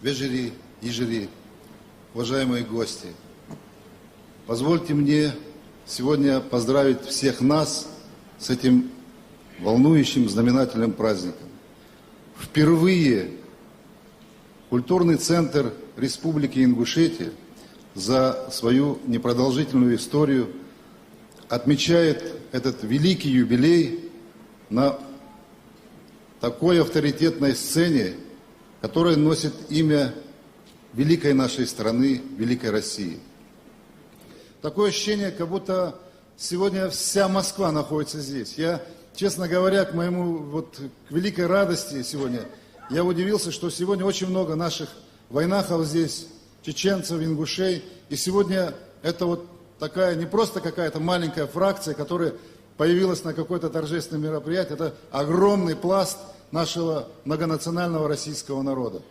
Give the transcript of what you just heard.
вежери, ежери, уважаемые гости, позвольте мне сегодня поздравить всех нас с этим волнующим, знаменательным праздником. Впервые культурный центр Республики Ингушетия за свою непродолжительную историю отмечает этот великий юбилей на такой авторитетной сцене, которая носит имя великой нашей страны, великой России. Такое ощущение, как будто сегодня вся Москва находится здесь. Я, честно говоря, к великой радости сегодня, я удивился, что сегодня очень много наших войнахов здесь, чеченцев, ингушей. И сегодня это вот такая, не просто какая-то маленькая фракция, которая появилась на какое-то торжественное мероприятие, это огромный пласт нашего многонационального российского народа.